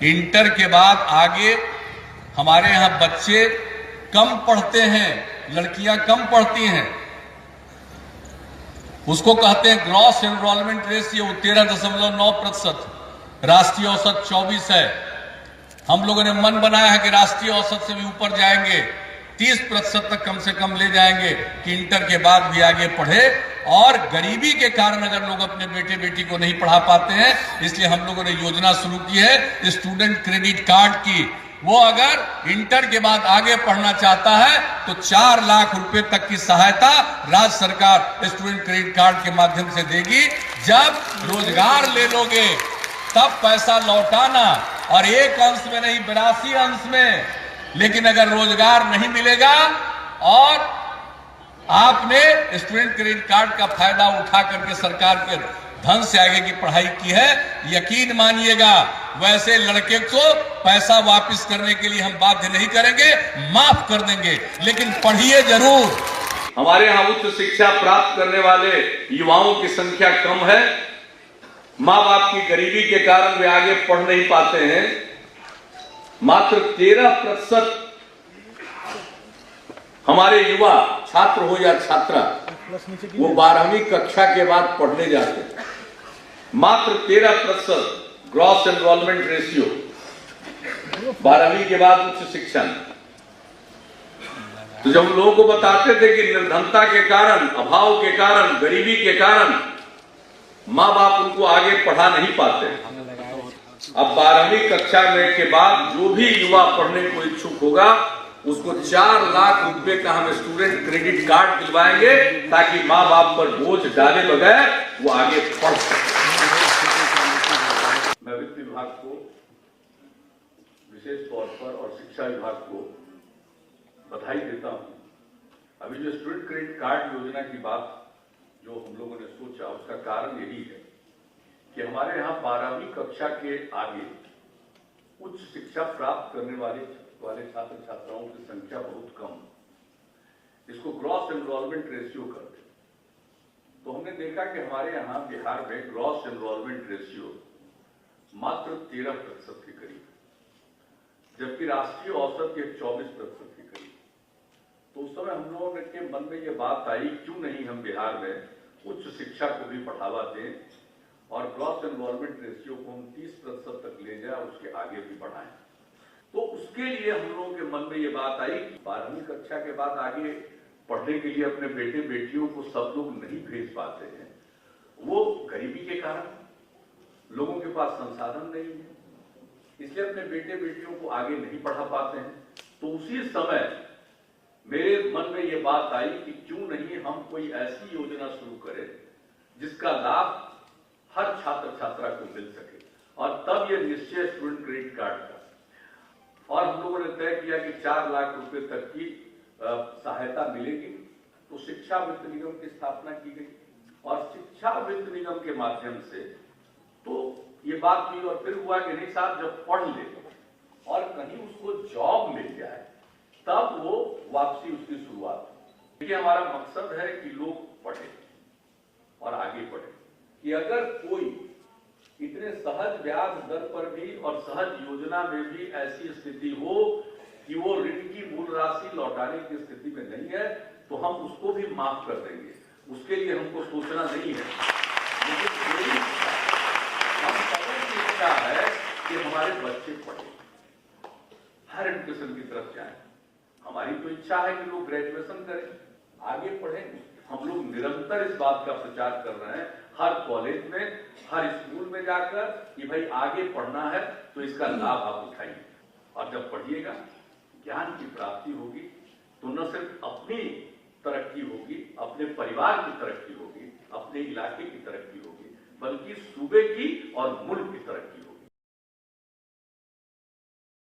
Inter के बाद आगे हमारे यहाँ बच्चे कम पढ़ते हैं, लड़कियां कम पढ़ती हैं। उसको कहते हैं ग्रॉस एनरोलमेंट रेशियो 13.9%, राष्ट्रीय औसत 24 है। हम लोगों ने मन बनाया है कि राष्ट्रीय औसत से भी ऊपर जाएंगे, 30% तक कम से कम ले जाएंगे कि इंटर के बाद भी आगे पढ़े। और गरीबी के कारण अगर लोग अपने बेटे बेटी को नहीं पढ़ा पाते हैं, इसलिए हम लोगों ने योजना शुरू की है स्टूडेंट क्रेडिट कार्ड की। वो अगर इंटर के बाद आगे पढ़ना चाहता है तो 4 लाख रुपए तक की सहायता राज्य सरकार स्टूडेंट क्रेडिट कार्ड के माध्यम से देगी। जब रोजगार ले लोगे तब पैसा लौटाना, और एक अंश में नहीं 82 अंश में। लेकिन अगर रोजगार नहीं मिलेगा और आपने स्टूडेंट क्रेडिट कार्ड का फायदा उठा करके सरकार के धन से आगे की पढ़ाई की है, यकीन मानिएगा वैसे लड़के को पैसा वापस करने के लिए हम बाध्य नहीं करेंगे, माफ कर देंगे, लेकिन पढ़िए जरूर। हमारे यहाँ उच्च शिक्षा प्राप्त करने वाले युवाओं की संख्या कम है। माँ बाप की गरीबी के कारण वे आगे पढ़ नहीं पाते हैं। मात्र 13% हमारे युवा छात्र हो या छात्रा वो 12वीं कक्षा के बाद पढ़ने जाते हैं। मात्र 13% ग्रॉस एनरोलमेंट रेशियो 12वीं के बाद उच्च शिक्षा में। तो जब लोगों को बताते थे कि निर्धनता के कारण, अभाव के कारण, गरीबी के कारण माँ बाप उनको आगे पढ़ा नहीं पाते। अब 12वीं कक्षा में के बाद जो भी युवा पढ़ने को इच्छुक होगा उसको 4 लाख रुपए का हम स्टूडेंट क्रेडिट कार्ड दिलवाएंगे ताकि माँ बाप पर बोझ डाले बगैर वो आगे पढ़ सके। मैं वित्त विभाग को विशेष तौर पर और शिक्षा विभाग को बधाई देता हूं। अभी जो स्टूडेंट क्रेडिट कार्ड योजना की बात जो हम लोगों ने सोचा, उसका कारण यही है कि हमारे यहाँ 12वीं कक्षा के आगे उच्च शिक्षा प्राप्त करने वाले छात्र छात्राओं की संख्या बहुत कम। इसको ग्रॉस एनरोलमेंट रेशियो करते, तो हमने देखा कि हमारे यहाँ बिहार में ग्रॉस एनरोलमेंट रेशियो मात्र 13% के करीब, जबकि राष्ट्रीय औसत के 24% के करीब। तो उस समय हम लोगों के मन में ये बात आई, क्यों नहीं हम बिहार में उच्च शिक्षा को भी बढ़ावा दें और ग्रॉस एनरोलमेंट रेशियो को हम 30% तक ले जाए, उसके आगे भी बढ़ाएं। तो उसके लिए हम लोगों के मन में ये बात आई कि 12वीं कक्षा के बाद आगे पढ़ने के लिए अपने बेटे बेटियों को सब लोग नहीं भेज पाते हैं। वो गरीबी के कारण, लोगों के पास संसाधन नहीं है, इसलिए अपने बेटे बेटियों को आगे नहीं पढ़ा पाते हैं। तो उसी समय मेरे मन में ये बात आई कि क्यों नहीं हम कोई ऐसी योजना शुरू करें जिसका लाभ हर छात्र छात्रा को मिल सके। और तब ये निश्चय स्टूडेंट क्रेडिट कार्ड का, और हम लोगों ने तय किया कि 4 लाख रुपए तक की सहायता मिलेगी। तो शिक्षा वित्त निगम की स्थापना की गई और शिक्षा वित्त निगम के माध्यम से तो ये बात हुई। और फिर हुआ कि नहीं साहब, जब पढ़ ले और कहीं उसको जॉब मिल जाए तब वो वापसी उसकी शुरुआत। देखिए, हमारा मकसद है कि लोग पढ़े और आगे बढ़े। कि अगर कोई इतने सहज ब्याज दर पर भी और सहज योजना में भी ऐसी स्थिति हो कि वो ऋण की मूल राशि लौटाने की स्थिति में नहीं है, तो हम उसको भी माफ कर देंगे। उसके लिए हमको सोचना नहीं है। लेकिन हम सबकी इच्छा है कि हमारे बच्चे पढ़े, हर एजुकेशन की तरफ जाएं। हमारी तो इच्छा है कि लोग ग्रेजुएशन करें, आगे पढ़ें। हम लोग निरंतर इस बात का प्रचार कर रहे हैं, हर कॉलेज में, हर स्कूल में जाकर कि भाई आगे पढ़ना है तो इसका लाभ आप उठाइए। और जब पढ़िएगा, ज्ञान की प्राप्ति होगी, तो न सिर्फ अपनी तरक्की होगी, अपने परिवार की तरक्की होगी, अपने इलाके की तरक्की होगी, बल्कि सूबे की और मुल्क की तरक्की।